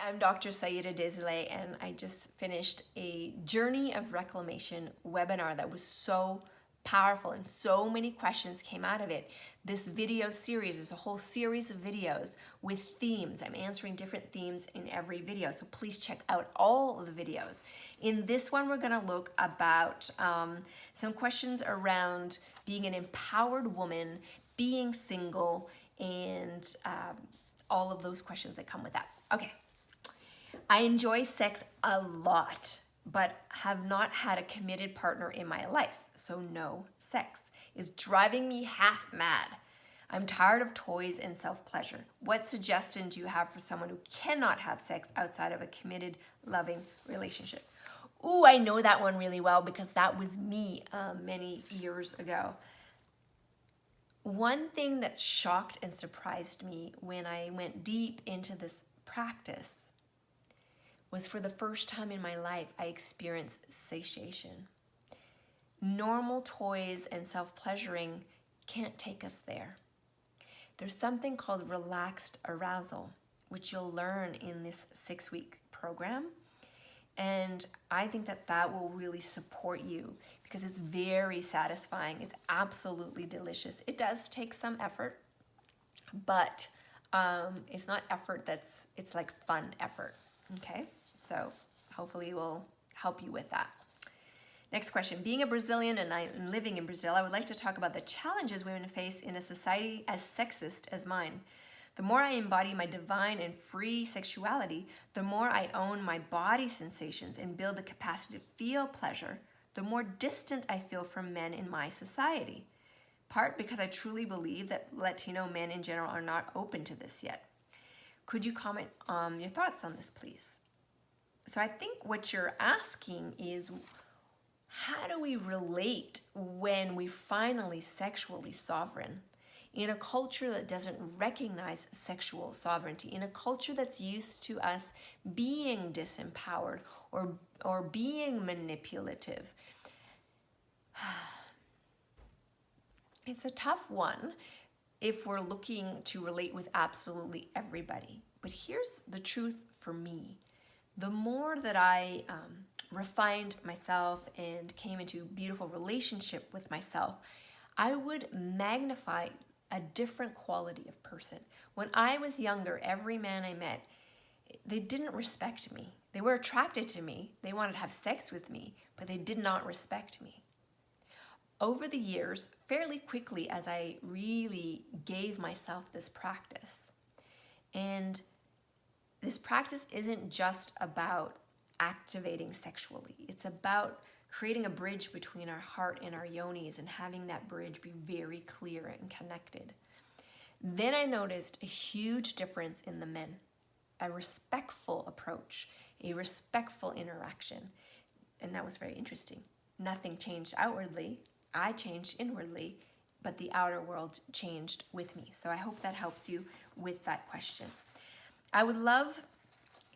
I'm Dr. Saida Desilets, and I just finished a Journey of Reclamation webinar that was so powerful and so many questions came out of it. This video series is a whole series of videos with themes. I'm answering different themes in every video, so please check out all of the videos. In this one, we're gonna look about some questions around being an empowered woman, being single, and all of those questions that come with that. Okay. I enjoy sex a lot, but have not had a committed partner in my life, so no sex is driving me half mad. I'm tired of toys and self-pleasure. What suggestion do you have for someone who cannot have sex outside of a committed, loving relationship? Ooh, I know that one really well because that was me many years ago. One thing that shocked and surprised me when I went deep into this practice was for the first time in my life, I experienced satiation. Normal toys and self-pleasuring can't take us there. There's something called relaxed arousal, which you'll learn in this 6-week program. And I think that that will really support you because it's very satisfying. It's absolutely delicious. It does take some effort, but it's not effort it's like fun effort, okay? So hopefully it will help you with that. Next question. Being a Brazilian and living in Brazil, I would like to talk about the challenges women face in a society as sexist as mine. The more I embody my divine and free sexuality, the more I own my body sensations and build the capacity to feel pleasure, the more distant I feel from men in my society. Part because I truly believe that Latino men in general are not open to this yet. Could you comment on your thoughts on this, please? So I think what you're asking is, how do we relate when we're finally sexually sovereign in a culture that doesn't recognize sexual sovereignty, in a culture that's used to us being disempowered or being manipulative? It's a tough one if we're looking to relate with absolutely everybody. But here's the truth for me. The more that I refined myself and came into a beautiful relationship with myself, I would magnify a different quality of person. When I was younger, every man I met, they didn't respect me. They were attracted to me. They wanted to have sex with me, but they did not respect me. Over the years, fairly quickly as I really gave myself this practice, and this practice isn't just about activating sexually. It's about creating a bridge between our heart and our yonis and having that bridge be very clear and connected. Then I noticed a huge difference in the men, a respectful approach, a respectful interaction. And that was very interesting. Nothing changed outwardly. I changed inwardly, but the outer world changed with me. So I hope that helps you with that question. I would love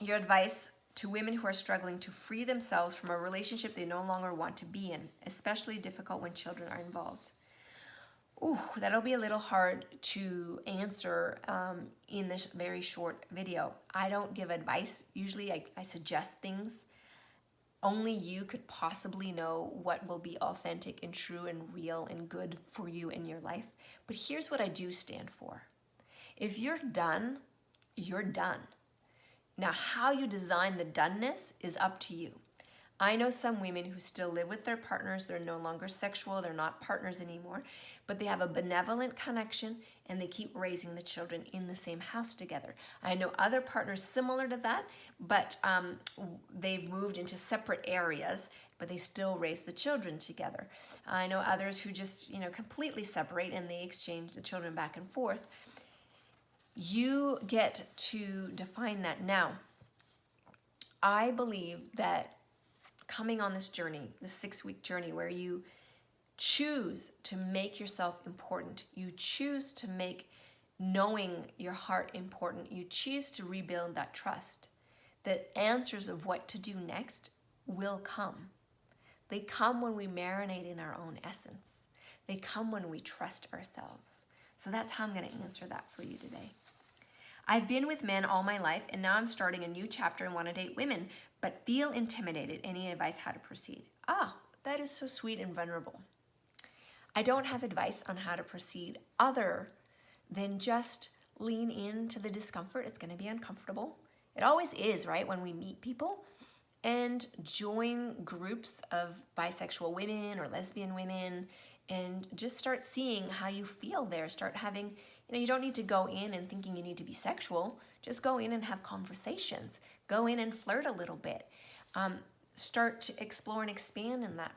your advice to women who are struggling to free themselves from a relationship they no longer want to be in, especially difficult when children are involved. Ooh, that'll be a little hard to answer in this very short video. I don't give advice. Usually I suggest things. Only you could possibly know what will be authentic and true and real and good for you in your life. But here's what I do stand for. If you're done, you're done. Now, how you design the doneness is up to you. I know some women who still live with their partners. They're no longer sexual. They're not partners anymore, but they have a benevolent connection and they keep raising the children in the same house together. I know other partners similar to that, but they've moved into separate areas, but they still raise the children together. I know others who just, completely separate and they exchange the children back and forth. You get to define that. Now, I believe that coming on this journey, this 6-week journey where you choose to make yourself important, you choose to make knowing your heart important, you choose to rebuild that trust, the answers of what to do next will come. They come when we marinate in our own essence. They come when we trust ourselves. So that's how I'm going to answer that for you today. I've been with men all my life, and now I'm starting a new chapter and want to date women, but feel intimidated. Any advice how to proceed? Ah, that is so sweet and vulnerable. I don't have advice on how to proceed other than just lean into the discomfort. It's going to be uncomfortable. It always is, right, when we meet people. And join groups of bisexual women or lesbian women and just start seeing how you feel there. Start having, you don't need to go in and thinking you need to be sexual. Just go in and have conversations. Go in and flirt a little bit. Start to explore and expand in that.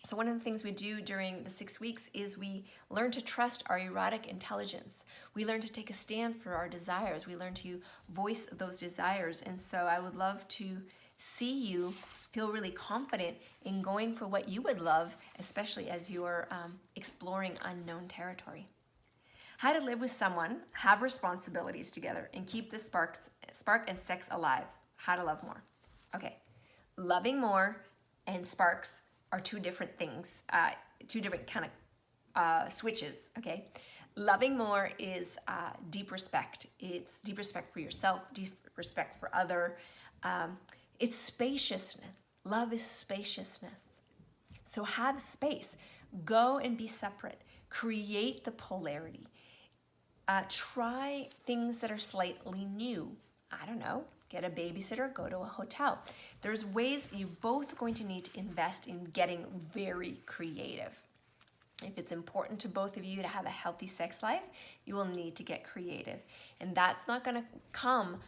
So one of the things we do during the 6 weeks is we learn to trust our erotic intelligence. We learn to take a stand for our desires. We learn to voice those desires. And so I would love to see you feel really confident in going for what you would love, especially as you're exploring unknown territory. How to live with someone, have responsibilities together, and keep the spark and sex alive. How to love more. Okay, loving more and sparks are two different things, two different kind of switches, okay? Loving more is deep respect. It's deep respect for yourself, deep respect for other. It's spaciousness. Love is spaciousness. So have space. Go and be separate. Create the polarity. Try things that are slightly new. I don't know. Get a babysitter, go to a hotel. There's ways you're both going to need to invest in getting very creative. If it's important to both of you to have a healthy sex life, you will need to get creative. And that's not going to come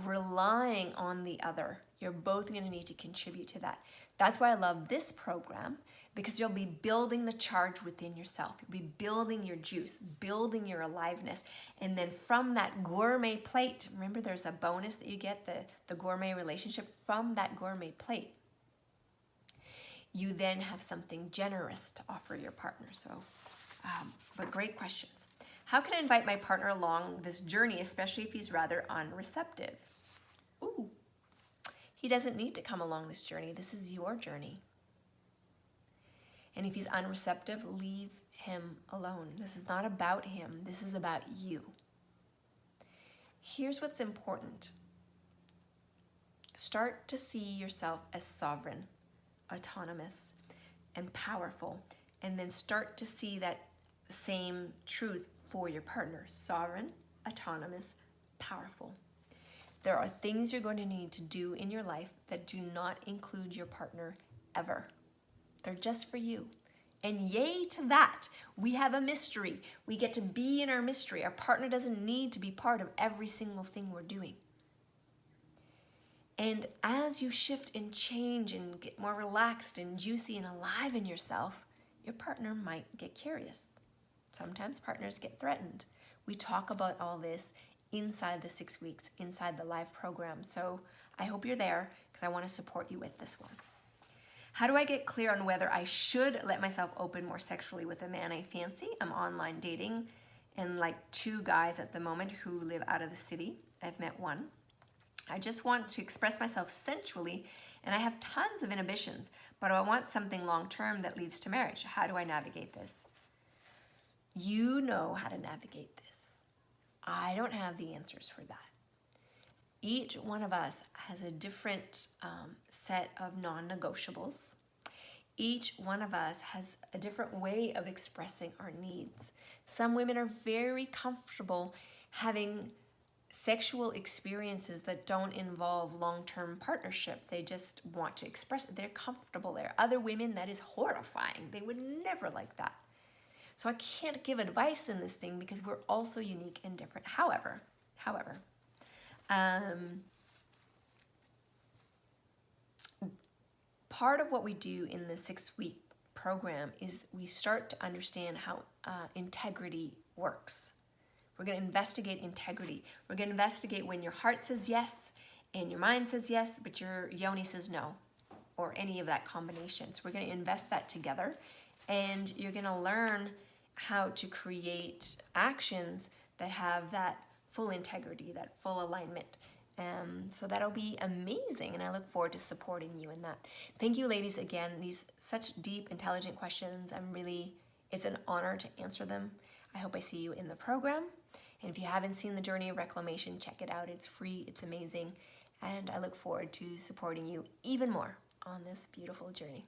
relying on the other. You're both going to need to contribute to that. That's why I love this program, because you'll be building the charge within yourself. You'll be building your juice, building your aliveness. And then from that gourmet plate, remember there's a bonus that you get, the gourmet relationship from that gourmet plate. You then have something generous to offer your partner. So, but great questions. How can I invite my partner along this journey, especially if he's rather unreceptive? Ooh, he doesn't need to come along this journey. This is your journey. And if he's unreceptive, leave him alone. This is not about him. This is about you. Here's what's important. Start to see yourself as sovereign, autonomous, and powerful. And then start to see that same truth for your partner. Sovereign, autonomous, powerful. There are things you're going to need to do in your life that do not include your partner ever. They're just for you. And yay to that. We have a mystery. We get to be in our mystery. Our partner doesn't need to be part of every single thing we're doing. And as you shift and change and get more relaxed and juicy and alive in yourself, your partner might get curious. Sometimes partners get threatened. We talk about all this inside the 6 weeks, inside the live program. So I hope you're there because I want to support you with this one. How do I get clear on whether I should let myself open more sexually with a man I fancy? I'm online dating and like 2 guys at the moment who live out of the city. I've met one. I just want to express myself sensually and I have tons of inhibitions, but I want something long-term that leads to marriage. How do I navigate this? You know how to navigate this. I don't have the answers for that. Each one of us has a different set of non-negotiables. Each one of us has a different way of expressing our needs. Some women are very comfortable having sexual experiences that don't involve long-term partnership. They just want to express it. They're comfortable there. Other women, that is horrifying. They would never like that. So I can't give advice in this thing because we're also unique and different. However, part of what we do in the 6-week program is we start to understand how integrity works. We're going to investigate integrity. We're going to investigate when your heart says yes and your mind says yes, but your yoni says no, or any of that combination. So we're going to invest that together, and you're going to learn how to create actions that have that full integrity, that full alignment. So that'll be amazing, and I look forward to supporting you in that. Thank you, ladies, again. These such deep, intelligent questions. It's an honor to answer them. I hope I see you in the program, And if you haven't seen the Journey of Reclamation, check it out. It's free, it's amazing, and I look forward to supporting you even more on this beautiful journey.